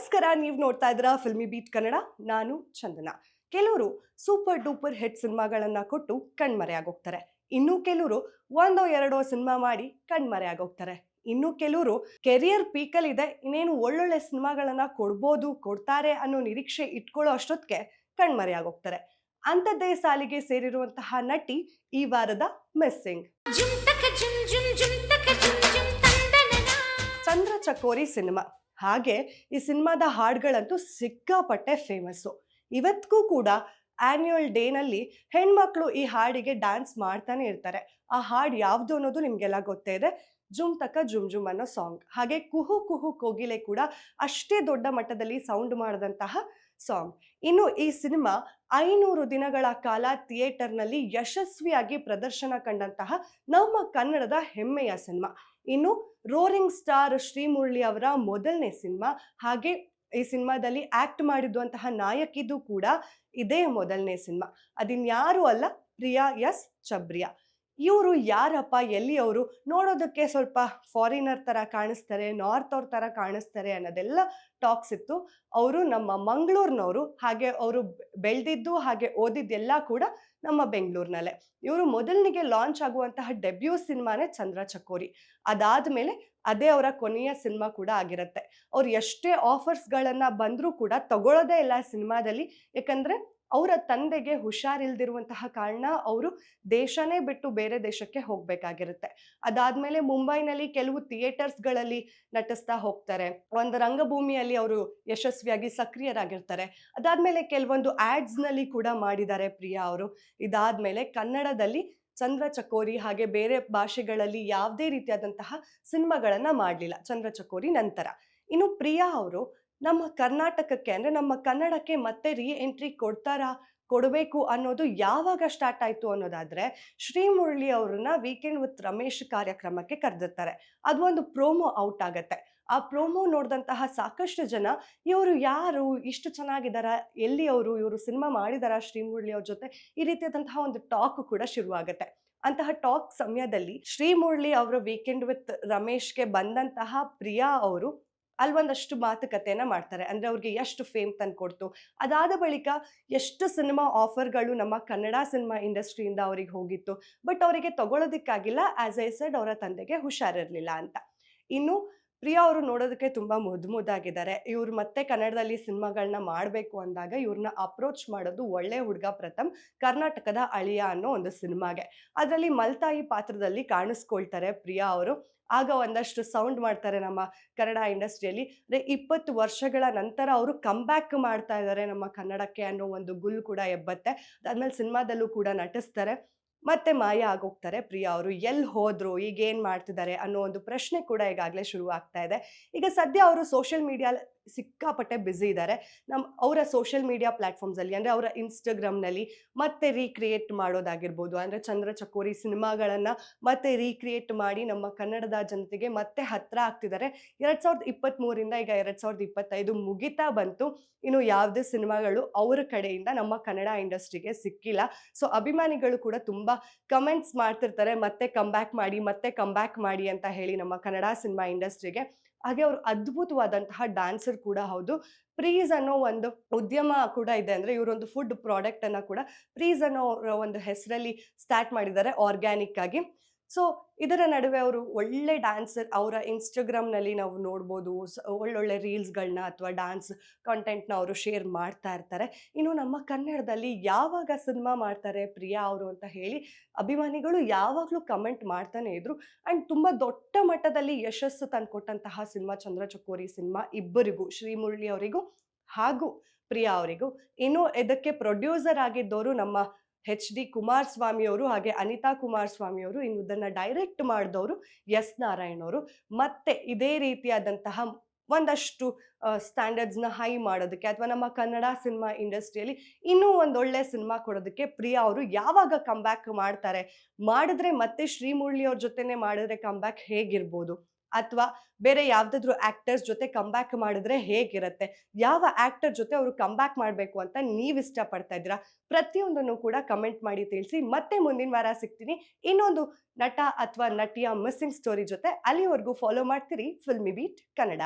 ನಮಸ್ಕಾರ, ನೀವು ನೋಡ್ತಾ ಇದ್ದೀರಾ ಫಿಲ್ಮಿ ಬೀಟ್ ಕನ್ನಡ. ನಾನು ಚಂದನ. ಕೆಲವರು ಸೂಪರ್ ಡೂಪರ್ ಹಿಟ್ ಸಿನಿಮಾಗಳನ್ನ ಕೊಟ್ಟು ಕಣ್ಮರೆಯಾಗೋಗ್ತಾರೆ. ಇನ್ನು ಕೆಲವರು ಒಂದೋ ಎರಡೋ ಸಿನಿಮಾ ಮಾಡಿ ಕಣ್ಮರೆಯಾಗೋಗ್ತಾರೆ. ಇನ್ನು ಕೆಲವರು ಕೆರಿಯರ್ ಪೀಕಲ್ ಇದೆ, ಇನ್ನೇನು ಒಳ್ಳೊಳ್ಳೆ ಸಿನಿಮಾಗಳನ್ನ ಕೊಡ್ತಾರೆ ಅನ್ನೋ ನಿರೀಕ್ಷೆ ಇಟ್ಕೊಳ್ಳೋ ಅಷ್ಟೊತ್ತಿಗೆ ಕಣ್ಮರೆಯಾಗೋಗ್ತಾರೆ. ಅಂಥದ್ದೇ ಸಾಲಿಗೆ ಸೇರಿರುವಂತಹ ನಟಿ ಈ ವಾರದ ಮಿಸ್ಸಿಂಗ್. ಚಂದ್ರ ಚಕೋರಿ ಸಿನಿಮಾ. ಹಾಗೆ ಈ ಸಿನಿಮಾದ ಹಾಡುಗಳಂತೂ ಸಿಕ್ಕಾಪಟ್ಟೆ ಫೇಮಸ್ಸು. ಇವತ್ತಿಗೂ ಕೂಡ ಆನ್ಯುವಲ್ ಡೇನಲ್ಲಿ ಹೆಣ್ಮಕ್ಳು ಈ ಹಾಡಿಗೆ ಡ್ಯಾನ್ಸ್ ಮಾಡ್ತಾನೆ ಇರ್ತಾರೆ. ಆ ಹಾಡು ಯಾವುದು ಅನ್ನೋದು ನಿಮಗೆಲ್ಲ ಗೊತ್ತೇ ಇದೆ. ಜುಮ್ ತಕ ಜುಮ್ ಜುಮ್ ಅನ್ನೋ ಸಾಂಗ್. ಹಾಗೆ ಕುಹು ಕುಹು ಕೋಗಿಲೆ ಕೂಡ ಅಷ್ಟೇ ದೊಡ್ಡ ಮಟ್ಟದಲ್ಲಿ ಸೌಂಡ್ ಮಾಡಿದಂತಹ ಸಾಂಗ್. ಇನ್ನು ಈ ಸಿನಿಮಾ 500 ದಿನಗಳ ಕಾಲ ಥಿಯೇಟರ್ನಲ್ಲಿ ಯಶಸ್ವಿಯಾಗಿ ಪ್ರದರ್ಶನ ಕಂಡಂತಹ ನಮ್ಮ ಕನ್ನಡದ ಹೆಮ್ಮೆಯ ಸಿನಿಮಾ. ಇನ್ನು ರೋರಿಂಗ್ ಸ್ಟಾರ್ ಶ್ರೀಮುರಳಿ ಅವರ ಮೊದಲನೇ ಸಿನಿಮಾ. ಹಾಗೆ ಈ ಸಿನಿಮಾದಲ್ಲಿ ಆಕ್ಟ್ ಮಾಡಿದ್ದಂತಹ ನಾಯಕಿದು ಕೂಡ ಇದೇ ಮೊದಲನೇ ಸಿನಿಮಾ. ಅದಿನ್ಯಾರು ಅಲ್ಲ, ಪ್ರಿಯಾ ಎಸ್ ಛಬ್ರಿಯಾ. ಇವರು ಯಾರಪ್ಪ, ಎಲ್ಲಿಯವರು, ನೋಡೋದಕ್ಕೆ ಸ್ವಲ್ಪ ಫಾರಿನರ್ ಥರ ಕಾಣಿಸ್ತಾರೆ, ನಾರ್ತ್ ಅವ್ರ ಥರ ಕಾಣಿಸ್ತಾರೆ ಅನ್ನೋದೆಲ್ಲ ಟಾಕ್ಸ್ ಇತ್ತು. ಅವರು ನಮ್ಮ ಮಂಗಳೂರಿನವರು. ಹಾಗೆ ಅವರು ಬೆಳೆದಿದ್ದು ಹಾಗೆ ಓದಿದ್ದೆಲ್ಲ ಕೂಡ ನಮ್ಮ ಬೆಂಗಳೂರಿನಲ್ಲೇ. ಇವರು ಮೊದಲನಿಗೆ ಲಾಂಚ್ ಆಗುವಂತಹ ಡೆಬ್ಯೂ ಸಿನಿಮಾನೇ ಚಂದ್ರ ಚಕೋರಿ. ಅದಾದಮೇಲೆ ಅದೇ ಅವರ ಕೊನೆಯ ಸಿನಿಮಾ ಕೂಡ ಆಗಿರುತ್ತೆ. ಅವ್ರು ಎಷ್ಟೇ ಆಫರ್ಸ್ಗಳನ್ನು ಬಂದರೂ ಕೂಡ ತಗೊಳ್ಳೋದೇ ಇಲ್ಲ ಸಿನಿಮಾದಲ್ಲಿ. ಯಾಕಂದರೆ ಅವರ ತಂದೆಗೆ ಹುಷಾರಿಲ್ದಿರುವಂತಹ ಕಾರಣ ಅವರು ದೇಶನೇ ಬಿಟ್ಟು ಬೇರೆ ದೇಶಕ್ಕೆ ಹೋಗಬೇಕಾಗಿರುತ್ತೆ. ಅದಾದಮೇಲೆ ಮುಂಬೈನಲ್ಲಿ ಕೆಲವು ಥಿಯೇಟರ್ಸ್ಗಳಲ್ಲಿ ನಟಿಸ್ತಾ ಹೋಗ್ತಾರೆ. ಒಂದು ರಂಗಭೂಮಿಯಲ್ಲಿ ಅವರು ಯಶಸ್ವಿಯಾಗಿ ಸಕ್ರಿಯರಾಗಿರ್ತಾರೆ. ಅದಾದಮೇಲೆ ಕೆಲವೊಂದು ಆ್ಯಡ್ಸ್ನಲ್ಲಿ ಕೂಡ ಮಾಡಿದ್ದಾರೆ ಪ್ರಿಯಾ ಅವರು. ಇದಾದಮೇಲೆ ಕನ್ನಡದಲ್ಲಿ ಚಂದ್ರ ಚಕೋರಿ ಹಾಗೆ ಬೇರೆ ಭಾಷೆಗಳಲ್ಲಿ ಯಾವುದೇ ರೀತಿಯಾದಂತಹ ಸಿನಿಮಾಗಳನ್ನು ಮಾಡಲಿಲ್ಲ ಚಂದ್ರ ಚಕೋರಿ ನಂತರ. ಇನ್ನು ಪ್ರಿಯಾ ಅವರು ನಮ್ಮ ಕರ್ನಾಟಕಕ್ಕೆ ಅಂದರೆ ನಮ್ಮ ಕನ್ನಡಕ್ಕೆ ಮತ್ತೆ ಎಂಟ್ರಿ ಕೊಡಬೇಕು ಅನ್ನೋದು ಯಾವಾಗ ಸ್ಟಾರ್ಟ್ ಆಯಿತು ಅನ್ನೋದಾದರೆ, ಶ್ರೀಮುರಳಿ ಅವ್ರನ್ನ ವೀಕೆಂಡ್ ವಿತ್ ರಮೇಶ್ ಕಾರ್ಯಕ್ರಮಕ್ಕೆ ಕರೆದಿರ್ತಾರೆ. ಅದು ಒಂದು ಪ್ರೋಮೋ ಔಟ್ ಆಗುತ್ತೆ. ಆ ಪ್ರೋಮೋ ನೋಡಿದಂತಹ ಸಾಕಷ್ಟು ಜನ ಇವರು ಯಾರು, ಇಷ್ಟು ಚೆನ್ನಾಗಿದ್ದಾರ, ಎಲ್ಲಿ ಇವರು ಸಿನಿಮಾ ಮಾಡಿದಾರ ಶ್ರೀಮುರಳಿ ಅವ್ರ ಜೊತೆ, ಈ ರೀತಿಯಾದಂತಹ ಒಂದು ಟಾಕ್ ಕೂಡ ಶುರುವಾಗುತ್ತೆ. ಅಂತಹ ಟಾಕ್ ಸಮಯದಲ್ಲಿ ಶ್ರೀಮುರಳಿ ಅವರ ವೀಕೆಂಡ್ ವಿತ್ ರಮೇಶ್ಗೆ ಬಂದಂತಹ ಪ್ರಿಯಾ ಅವರು ಅಲ್ಲೊಂದಷ್ಟು ಮಾತುಕತೆಯನ್ನು ಮಾಡ್ತಾರೆ. ಅಂದರೆ ಅವ್ರಿಗೆ ಎಷ್ಟು ಫೇಮ್ ತಂದು ಕೊಡ್ತು, ಅದಾದ ಬಳಿಕ ಎಷ್ಟು ಸಿನಿಮಾ ಆಫರ್ಗಳು ನಮ್ಮ ಕನ್ನಡ ಸಿನಿಮಾ ಇಂಡಸ್ಟ್ರಿಯಿಂದ ಅವ್ರಿಗೆ ಹೋಗಿತ್ತು. ಬಟ್ ಅವರಿಗೆ ತಗೊಳ್ಳೋದಕ್ಕಾಗಿಲ್ಲ. ಆ್ಯಸ್ ಐ ಸೆಡ್, ಅವರ ತಂದೆಗೆ ಹುಷಾರಿರಲಿಲ್ಲ ಅಂತ. ಇನ್ನು ಪ್ರಿಯಾ ಅವರು ನೋಡೋದಕ್ಕೆ ತುಂಬ ಮುದ್ದಾಗಿದ್ದಾರೆ. ಇವ್ರು ಮತ್ತೆ ಕನ್ನಡದಲ್ಲಿ ಸಿನಿಮಾಗಳನ್ನ ಮಾಡಬೇಕು ಅಂದಾಗ ಇವ್ರನ್ನ ಅಪ್ರೋಚ್ ಮಾಡೋದು ಒಳ್ಳೆ ಹುಡುಗ ಪ್ರಥಮ್, ಕರ್ನಾಟಕದ ಅಳಿಯ ಅನ್ನೋ ಒಂದು ಸಿನಿಮಾಗೆ. ಅದರಲ್ಲಿ ಮಲ್ತಾಯಿ ಪಾತ್ರದಲ್ಲಿ ಕಾಣಿಸ್ಕೊಳ್ತಾರೆ ಪ್ರಿಯಾ ಅವರು. ಆಗ ಒಂದಷ್ಟು ಸೌಂಡ್ ಮಾಡ್ತಾರೆ ನಮ್ಮ ಕನ್ನಡ ಇಂಡಸ್ಟ್ರಿಯಲ್ಲಿ. 20 ವರ್ಷಗಳ ನಂತರ ಅವರು ಕಮ್ಬ್ಯಾಕ್ ಮಾಡ್ತಾ ಇದ್ದಾರೆ ನಮ್ಮ ಕನ್ನಡಕ್ಕೆ ಅನ್ನೋ ಒಂದು ಗುಲ್ ಕೂಡ ಎಬ್ಬತ್ತೆ. ಅದಾದ್ಮೇಲೆ ಸಿನಿಮಾದಲ್ಲೂ ಕೂಡ ನಟಿಸ್ತಾರೆ. ಮತ್ತೆ ಮಾಯ ಆಗೋಗ್ತಾರೆ ಪ್ರಿಯಾ ಅವರು. ಎಲ್ಲಿ ಹೋದ್ರು, ಈಗ ಏನು ಮಾಡ್ತಿದ್ದಾರೆ ಅನ್ನೋ ಒಂದು ಪ್ರಶ್ನೆ ಕೂಡ ಈಗಾಗಲೇ ಶುರು ಆಗ್ತಾ ಇದೆ. ಈಗ ಸದ್ಯ ಅವರು ಸೋಷಿಯಲ್ ಮೀಡಿಯಾ ಸಿಕ್ಕಾಪಟ್ಟೆ ಬ್ಯುಸಿ ಇದ್ದಾರೆ. ಅವರ ಸೋಷಿಯಲ್ ಮೀಡಿಯಾ ಪ್ಲ್ಯಾಟ್ಫಾರ್ಮ್ಸಲ್ಲಿ ಅಂದರೆ ಅವರ ಇನ್ಸ್ಟಾಗ್ರಾಮ್ನಲ್ಲಿ ಮತ್ತೆ ರೀಕ್ರಿಯೇಟ್ ಮಾಡೋದಾಗಿರ್ಬೋದು. ಅಂದರೆ ಚಂದ್ರ ಚಕೋರಿ ಸಿನಿಮಾಗಳನ್ನು ಮತ್ತೆ ರೀಕ್ರಿಯೇಟ್ ಮಾಡಿ ನಮ್ಮ ಕನ್ನಡದ ಜನತೆಗೆ ಮತ್ತೆ ಹತ್ತಿರ ಆಗ್ತಿದ್ದಾರೆ. 2023ರಿಂದ ಈಗ 2025 ಮುಗಿತಾ ಬಂತು. ಇನ್ನು ಯಾವುದೇ ಸಿನಿಮಾಗಳು ಅವರ ಕಡೆಯಿಂದ ನಮ್ಮ ಕನ್ನಡ ಇಂಡಸ್ಟ್ರಿಗೆ ಸಿಕ್ಕಿಲ್ಲ. ಸೊ ಅಭಿಮಾನಿಗಳು ಕೂಡ ತುಂಬ ಕಮೆಂಟ್ಸ್ ಮಾಡ್ತಿರ್ತಾರೆ, ಮತ್ತೆ ಕಮ್ಬ್ಯಾಕ್ ಮಾಡಿ ಅಂತ ಹೇಳಿ ನಮ್ಮ ಕನ್ನಡ ಸಿನಿಮಾ ಇಂಡಸ್ಟ್ರಿಗೆ. ಹಾಗೆ ಅವರು ಅದ್ಭುತವಾದಂತಹ ಡ್ಯಾನ್ಸರ್ ಕೂಡ ಹೌದು. ಪ್ರೀಸ್ ಅನ್ನೋ ಒಂದು ಉದ್ಯಮ ಕೂಡ ಇದೆ. ಅಂದರೆ ಇವರೊಂದು ಫುಡ್ ಪ್ರಾಡಕ್ಟನ್ನು ಕೂಡ ಪ್ರೀಸ್ ಅನ್ನೋ ಒಂದು ಹೆಸರಲ್ಲಿ ಸ್ಟಾರ್ಟ್ ಮಾಡಿದ್ದಾರೆ ಆರ್ಗ್ಯಾನಿಕ್ ಆಗಿ. ಸೊ ಇದರ ನಡುವೆ ಅವರು ಒಳ್ಳೆ ಡ್ಯಾನ್ಸರ್. ಅವರ ಇನ್ಸ್ಟಾಗ್ರಾಮ್ನಲ್ಲಿ ನಾವು ನೋಡ್ಬೋದು ಒಳ್ಳೊಳ್ಳೆ ರೀಲ್ಸ್ಗಳನ್ನ ಅಥವಾ ಡ್ಯಾನ್ಸ್ ಕಂಟೆಂಟ್ನ ಅವರು ಶೇರ್ ಮಾಡ್ತಾ ಇರ್ತಾರೆ. ಇನ್ನು ನಮ್ಮ ಕನ್ನಡದಲ್ಲಿ ಯಾವಾಗ ಸಿನಿಮಾ ಮಾಡ್ತಾರೆ ಪ್ರಿಯಾ ಅವರು ಅಂತ ಹೇಳಿ ಅಭಿಮಾನಿಗಳು ಯಾವಾಗಲೂ ಕಮೆಂಟ್ ಮಾಡ್ತಾನೆ ಇದ್ರು. ಆ್ಯಂಡ್ ತುಂಬ ದೊಡ್ಡ ಮಟ್ಟದಲ್ಲಿ ಯಶಸ್ಸು ತಂದುಕೊಟ್ಟಂತಹ ಸಿನಿಮಾ ಚಂದ್ರ ಚಕೋರಿ ಸಿನಿಮಾ ಇಬ್ಬರಿಗೂ, ಶ್ರೀಮುರಳಿ ಅವರಿಗೂ ಹಾಗೂ ಪ್ರಿಯಾ ಅವರಿಗೂ. ಇನ್ನು ಇದಕ್ಕೆ ಪ್ರೊಡ್ಯೂಸರ್ ಆಗಿದ್ದವರು ನಮ್ಮ HD ಕುಮಾರಸ್ವಾಮಿ ಅವರು ಹಾಗೆ ಅನಿತಾ ಕುಮಾರಸ್ವಾಮಿ ಅವರು. ಇನ್ನು ಇದನ್ನು ಡೈರೆಕ್ಟ್ ಮಾಡಿದವರು ಎಸ್ ನಾರಾಯಣ್ ಅವರು. ಮತ್ತೆ ಇದೇ ರೀತಿಯಾದಂತಹ ಒಂದಷ್ಟು ಸ್ಟ್ಯಾಂಡರ್ಡ್ಸ್ನ ಹೈ ಮಾಡೋದಕ್ಕೆ ಅಥವಾ ನಮ್ಮ ಕನ್ನಡ ಸಿನಿಮಾ ಇಂಡಸ್ಟ್ರಿಯಲ್ಲಿ ಇನ್ನೂ ಒಂದೊಳ್ಳೆ ಸಿನಿಮಾ ಕೊಡೋದಕ್ಕೆ ಪ್ರಿಯಾ ಅವರು ಯಾವಾಗ ಕಮ್ಬ್ಯಾಕ್ ಮಾಡಿದ್ರೆ ಮತ್ತೆ ಶ್ರೀಮುರಳಿ ಅವ್ರ ಜೊತೆನೇ ಮಾಡಿದ್ರೆ ಕಮ್ಬ್ಯಾಕ್ ಹೇಗಿರ್ಬೋದು, ಅಥವಾ ಬೇರೆ ಯಾವುದಾದ್ರೂ ಆ್ಯಕ್ಟರ್ಸ್ ಜೊತೆ ಕಮ್ಬ್ಯಾಕ್ ಮಾಡಿದ್ರೆ ಹೇಗಿರುತ್ತೆ, ಯಾವ ಆ್ಯಕ್ಟರ್ ಜೊತೆ ಅವರು ಕಮ್ಬ್ಯಾಕ್ ಮಾಡಬೇಕು ಅಂತ ನೀವು ಇಷ್ಟಪಡ್ತಾ ಇದ್ದೀರಾ, ಪ್ರತಿಯೊಂದನ್ನು ಕೂಡ ಕಮೆಂಟ್ ಮಾಡಿ ತಿಳಿಸಿ. ಮತ್ತೆ ಮುಂದಿನ ವಾರ ಸಿಗ್ತೀನಿ ಇನ್ನೊಂದು ನಟ ಅಥವಾ ನಟಿಯ ಮಿಸ್ಸಿಂಗ್ ಸ್ಟೋರಿ ಜೊತೆ. ಅಲ್ಲಿವರೆಗೂ ಫಾಲೋ ಮಾಡ್ತೀರಿ ಫಿಲ್ಮಿ ಬೀಟ್ ಕನ್ನಡ.